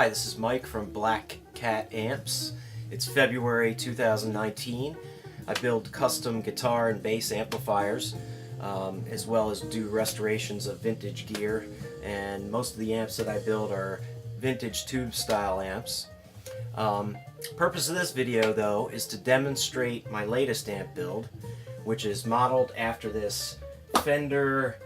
Hi, this is Mike from Black Cat Amps. It's February 2019. I build custom guitar and bass amplifiers, as well as do restorations of vintage gear, and most of the amps that I build are vintage tube style amps. Purpose of this video though is to demonstrate my latest amp build, which is modeled after this Fender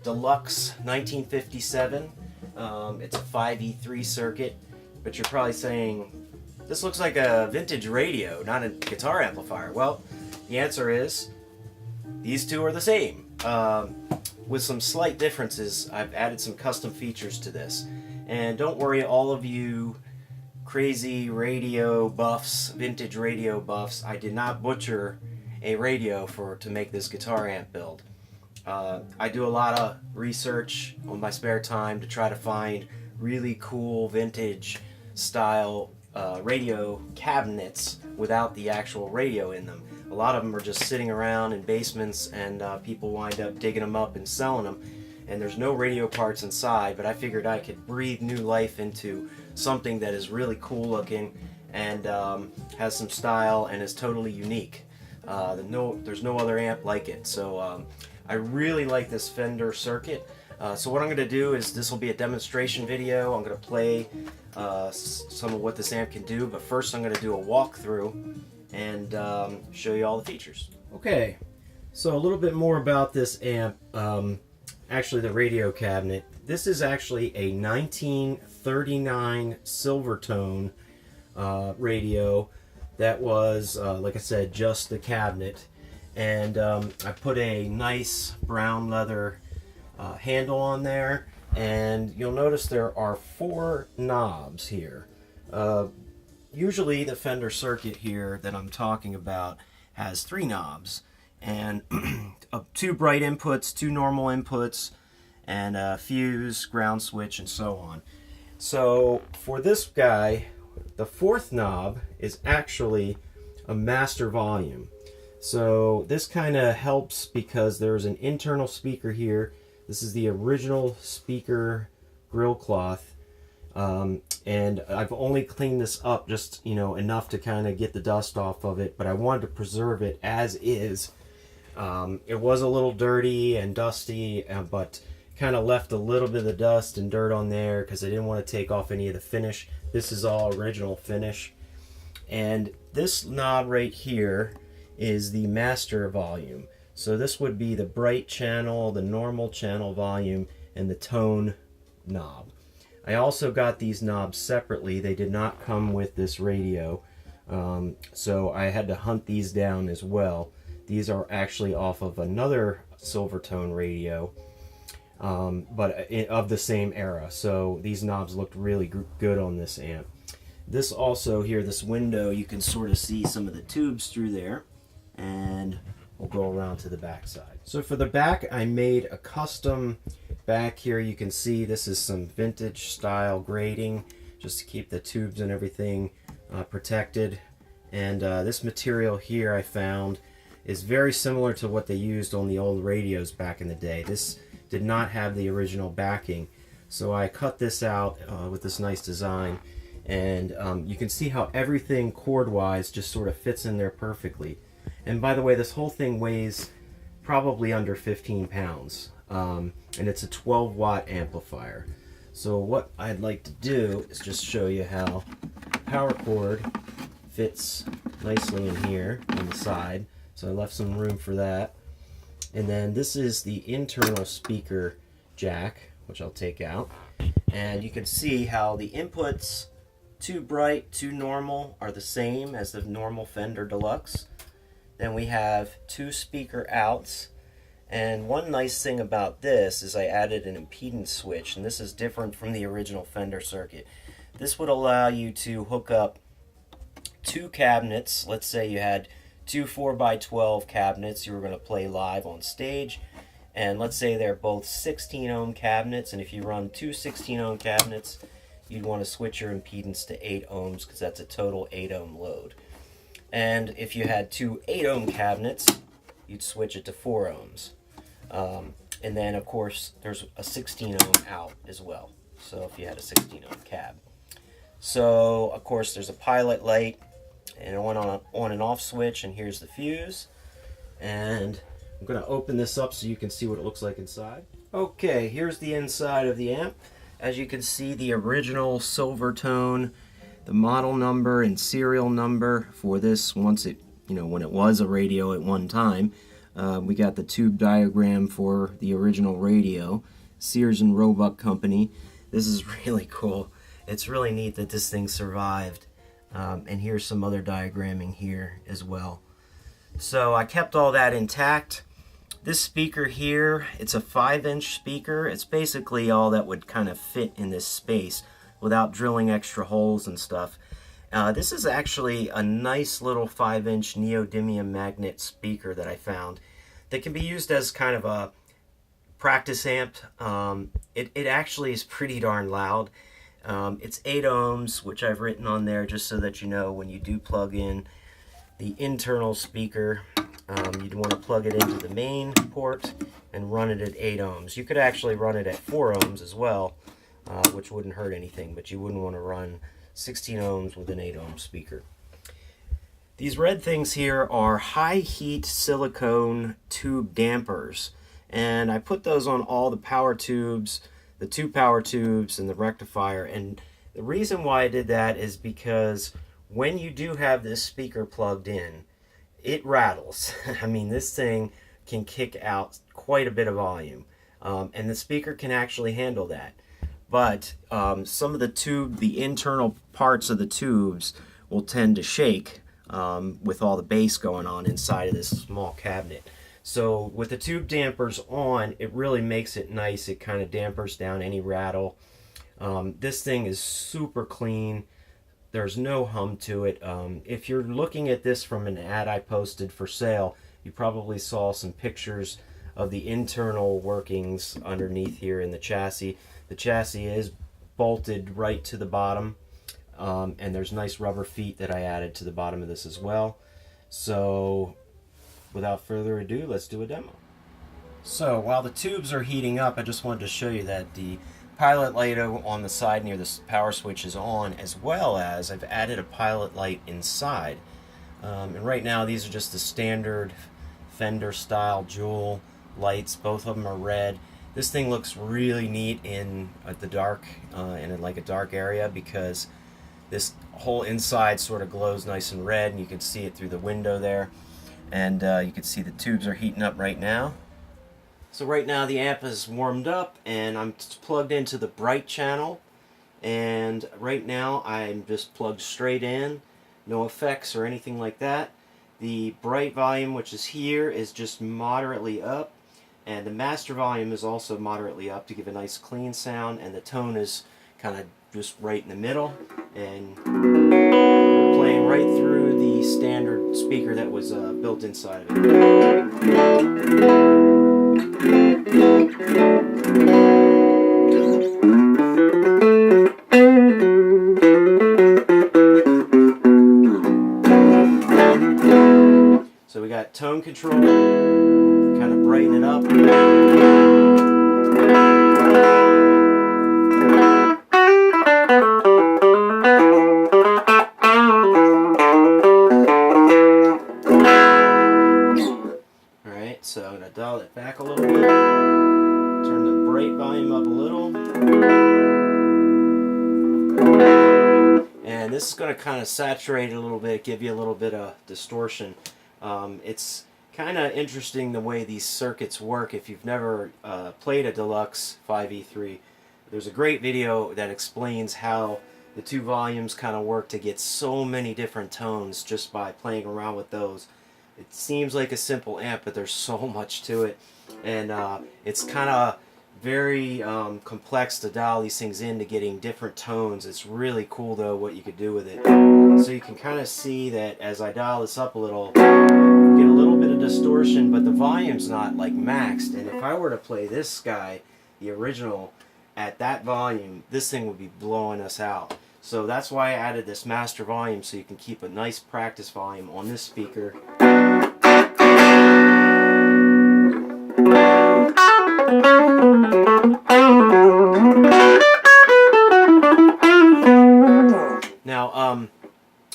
Deluxe 1957. It's a 5E3 circuit, but you're probably saying, this looks like a vintage radio, not a guitar amplifier. Well, the answer is, these two are the same. With some slight differences, I've added some custom features to this. And don't worry, all of you crazy radio buffs, vintage radio buffs, I did not butcher a radio to make this guitar amp build. I do a lot of research on my spare time to try to find really cool vintage style radio cabinets without the actual radio in them. A lot of them are just sitting around in basements, and people wind up digging them up and selling them, and there's no radio parts inside, but I figured I could breathe new life into something that is really cool looking and has some style and is totally unique. There's no other amp like it, so I really like this Fender circuit. So what I'm going to do is, this will be a demonstration video. I'm going to play some of what this amp can do, but first I'm going to do a walkthrough and show you all the features. Okay, so a little bit more about this amp, actually the radio cabinet. This is actually a 1939 Silvertone radio that was, like I said, just the cabinet. And I put a nice brown leather handle on there, and you'll notice there are 4 knobs here. Usually the Fender circuit here that I'm talking about has 3 knobs, and 2 bright inputs, 2 normal inputs, and a fuse, ground switch, and so on. So for this guy, the 4th knob is actually a master volume. So this kind of helps because there's an internal speaker here. This is the original speaker grill cloth, and I've only cleaned this up just enough to kind of get the dust off of it, but I wanted to preserve it as is. It was a little dirty and dusty, but kind of left a little bit of the dust and dirt on there because I didn't want to take off any of the finish. This is all original finish. And this knob right here is the master volume. So this would be the bright channel, the normal channel volume, and the tone knob. I also got these knobs separately. They did not come with this radio, so I had to hunt these down as well. These are actually off of another Silvertone radio, but of the same era. So these knobs looked really good on this amp. This also here, this window, you can sort of see some of the tubes through there. And we'll go around to the back side. So for the back, I made a custom back here. You can see this is some vintage style grating just to keep the tubes and everything protected. And this material here I found is very similar to what they used on the old radios back in the day. This did not have the original backing, so I cut this out with this nice design. And you can see how everything chord-wise just sort of fits in there perfectly. And by the way, this whole thing weighs probably under 15 pounds. And it's a 12-watt amplifier. So what I'd like to do is just show you how the power cord fits nicely in here on the side. So I left some room for that. And then this is the internal speaker jack, which I'll take out. And you can see how the inputs, 2 bright, 2 normal, are the same as the normal Fender Deluxe. Then we have 2 speaker outs, and one nice thing about this is I added an impedance switch, and this is different from the original Fender circuit. This would allow you to hook up 2 cabinets. Let's say you had 2 4x12 cabinets you were going to play live on stage, and let's say they're both 16 ohm cabinets, and if you run 2 16 ohm cabinets, you'd want to switch your impedance to 8 ohms because that's a total 8 ohm load. And if you had 2 8 ohm cabinets, you'd switch it to 4 ohms. And then of course there's a 16 ohm out as well. So if you had a 16 ohm cab. So of course there's a pilot light and on and off switch, and here's the fuse. And I'm going to open this up so you can see what it looks like inside. Okay, here's the inside of the amp. As you can see, the original Silvertone, the model number and serial number for this, once it, when it was a radio at one time. We got the tube diagram for the original radio, Sears and Roebuck Company. This is really cool. It's really neat that this thing survived. And here's some other diagramming here as well. So I kept all that intact. This speaker here, it's a 5-inch speaker. It's basically all that would kind of fit in this space without drilling extra holes and stuff. This is actually a nice little 5-inch neodymium magnet speaker that I found that can be used as kind of a practice amp. It actually is pretty darn loud. It's 8 ohms, which I've written on there just so that you know when you do plug in the internal speaker, you'd want to plug it into the main port and run it at 8 ohms. You could actually run it at 4 ohms as well, which wouldn't hurt anything, but you wouldn't want to run 16 ohms with an 8 ohm speaker. These red things here are high heat silicone tube dampers, and I put those on all the power tubes, the 2 power tubes, and the rectifier. And the reason why I did that is because when you do have this speaker plugged in, it rattles. I mean, this thing can kick out quite a bit of volume, and the speaker can actually handle that. But some of the internal parts of the tubes will tend to shake with all the bass going on inside of this small cabinet. So with the tube dampers on, it really makes it nice. It kind of dampers down any rattle. This thing is super clean. There's no hum to it. If you're looking at this from an ad I posted for sale, you probably saw some pictures of the internal workings underneath here in the chassis. The chassis is bolted right to the bottom, and there's nice rubber feet that I added to the bottom of this as well. So without further ado, let's do a demo. So while the tubes are heating up, I just wanted to show you that the pilot light on the side near the power switch is on, as well as I've added a pilot light inside. And right now these are just the standard Fender style jewel lights. Both of them are red. This thing looks really neat in the dark, in like a dark area, because this whole inside sort of glows nice and red, and you can see it through the window there. And you can see the tubes are heating up right now. So right now the amp is warmed up and I'm plugged into the bright channel, and right now I'm just plugged straight in, no effects or anything like that. The bright volume, which is here, is just moderately up, and the master volume is also moderately up to give a nice clean sound, and the tone is kind of just right in the middle, and we're playing right through the standard speaker that was built inside of it. So we got tone control, kind of brighten it up. Alright, so I'm going to dial it back a little bit, turn the bright volume up a little, and this is going to kind of saturate it a little bit, give you a little bit of distortion. It's kind of interesting the way these circuits work. If you've never played a Deluxe 5E3, there's a great video that explains how the 2 volumes kind of work to get so many different tones just by playing around with those. It seems like a simple amp, but there's so much to it, and it's kind of very complex to dial these things into getting different tones. It's really cool though what you could do with it. So you can kind of see that as I dial this up a little, you get a little bit of distortion, but the volume's not like maxed. And if I were to play this guy, the original, at that volume, this thing would be blowing us out. So that's why I added this master volume, so you can keep a nice practice volume on this speaker.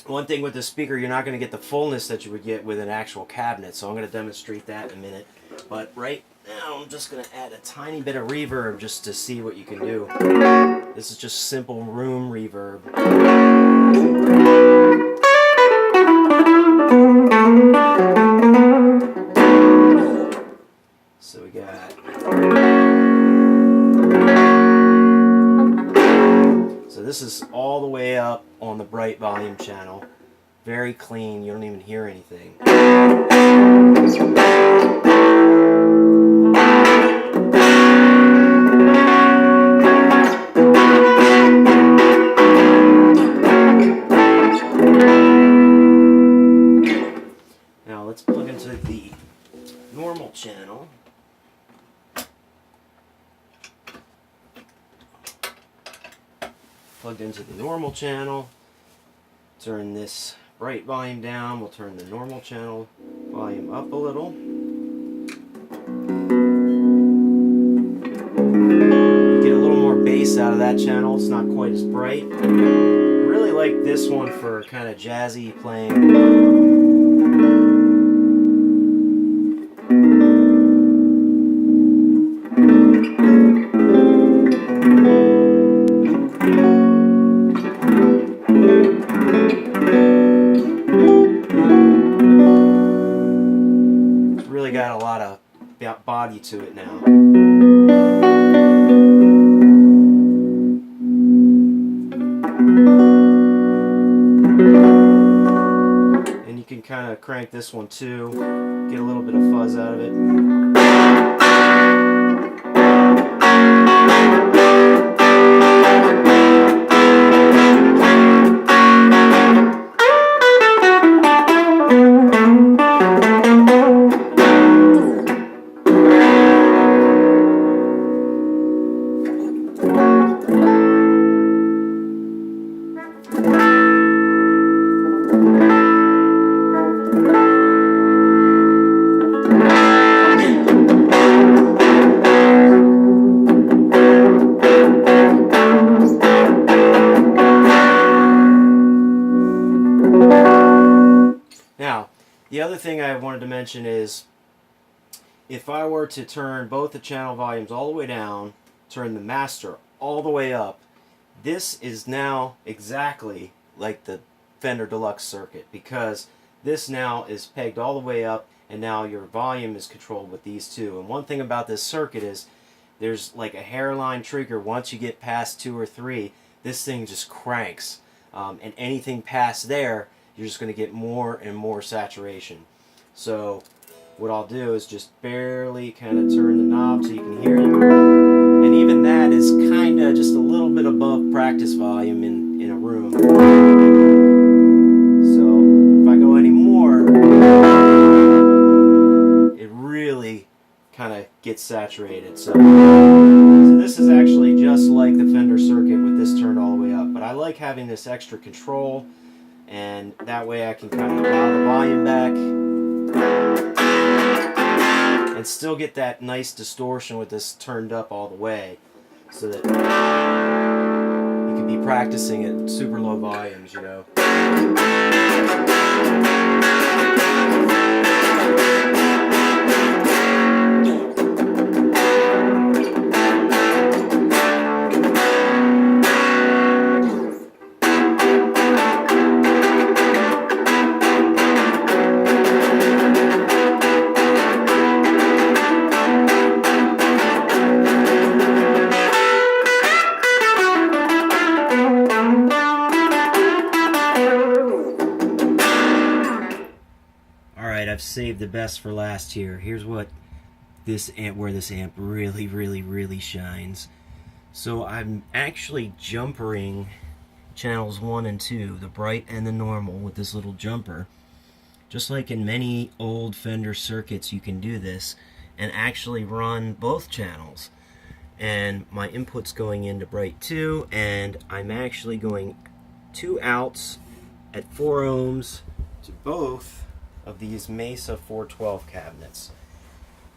One thing with the speaker, you're not going to get the fullness that you would get with an actual cabinet, so I'm going to demonstrate that in a minute. But right now, I'm just going to add a tiny bit of reverb just to see what you can do. This is just simple room reverb. So we got... So this is all the way up on the bright volume channel. Very clean, you don't even hear anything. Now let's plug into the normal channel. Plugged into the normal channel. Turn this bright volume down. We'll turn the normal channel volume up a little. You get a little more bass out of that channel. It's not quite as bright. I really like this one for kind of jazzy playing. Got a lot of body to it now. And you can kind of crank this one too, get a little bit of fuzz out of it. The other thing I wanted to mention is, if I were to turn both the channel volumes all the way down, turn the master all the way up, this is now exactly like the Fender Deluxe circuit, because this now is pegged all the way up, and now your volume is controlled with these two. And one thing about this circuit is, there's like a hairline trigger. Once you get past 2 or 3, this thing just cranks. And anything past there, you're just going to get more and more saturation. So what I'll do is just barely kind of turn the knob so you can hear it. And even that is kind of just a little bit above practice volume in a room. So if I go any more, it really kind of gets saturated. So this is actually just like the Fender circuit with this turned all the way up. But I like having this extra control, and that way I can kind of dial the volume back and still get that nice distortion with this turned up all the way, so that you can be practicing at super low volumes, you know. I've saved the best for last here. Here's what this amp, where this amp really shines. So I'm actually jumpering channels 1 and 2, the bright and the normal, with this little jumper. Just like in many old Fender circuits, you can do this and actually run both channels. And my input's going into bright 2, and I'm actually going 2 outs at 4 ohms to both of these Mesa 412 cabinets.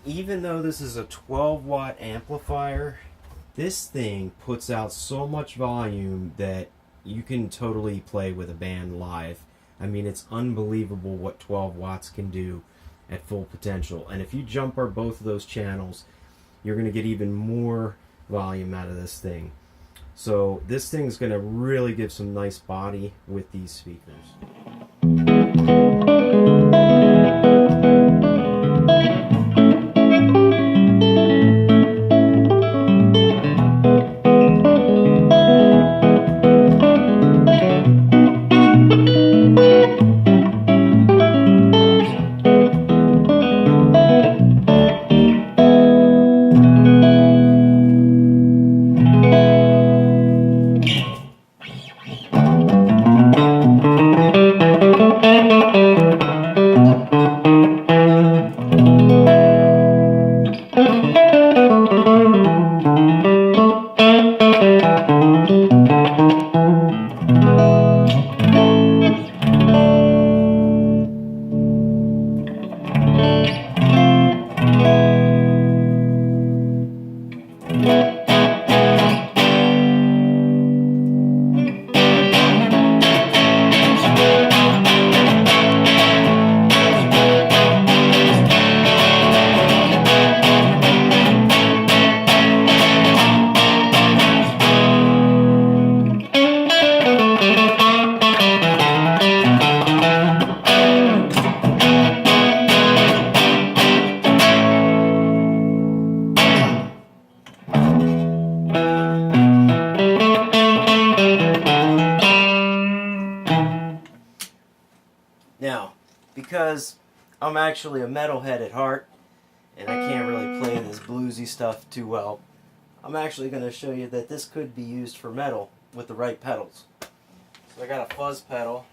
Even though this is a 12-watt amplifier, this thing puts out so much volume that you can totally play with a band live. I mean, it's unbelievable what 12 watts can do at full potential. And if you jumper both of those channels, you're going to get even more volume out of this thing. So this thing's going to really give some nice body with these speakers. Now, because I'm actually a metalhead at heart, and I can't really play this bluesy stuff too well, I'm actually going to show you that this could be used for metal with the right pedals. So I got a fuzz pedal.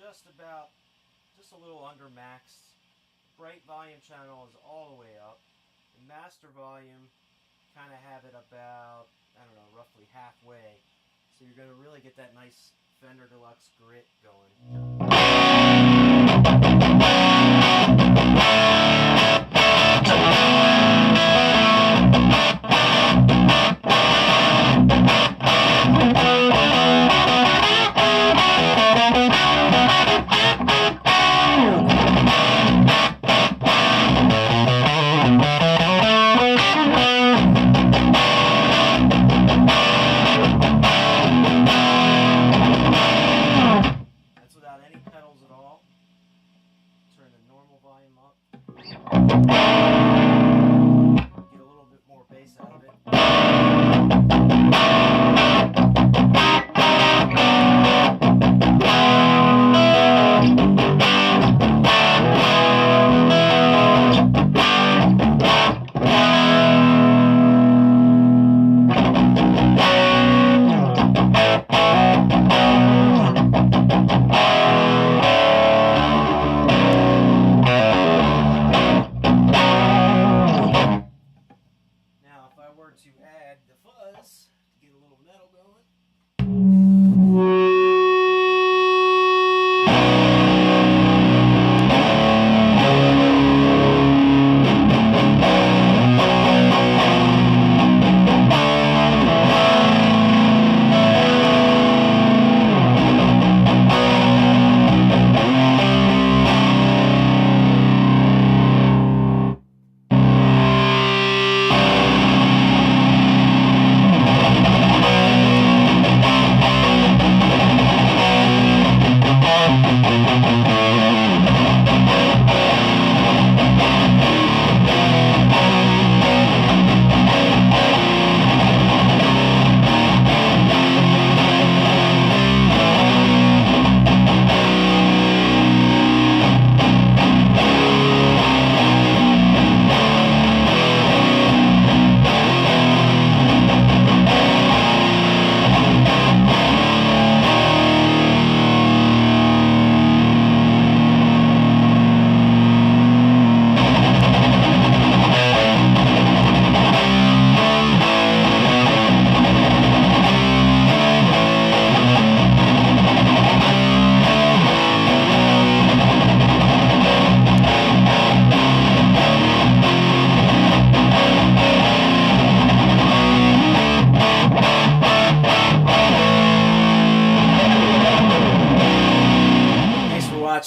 just a little under max. Bright volume channel is all the way up. The master volume, kind of have it about, I don't know, roughly halfway. So you're going to really get that nice Fender Deluxe grit going. Turn the normal volume up. Get a little bit more bass out of it. To add the fuzz to get a little metal going.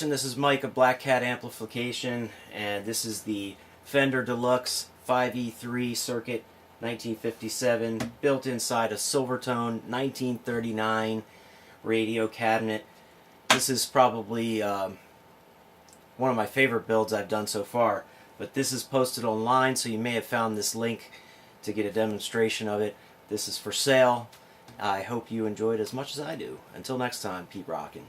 This is Mike of Black Cat Amplification, and this is the Fender Deluxe 5E3 circuit 1957, built inside a Silvertone 1939 radio cabinet. This is probably one of my favorite builds I've done so far, but this is posted online, so you may have found this link to get a demonstration of it. This is for sale. I hope you enjoyed as much as I do. Until next time, keep rocking.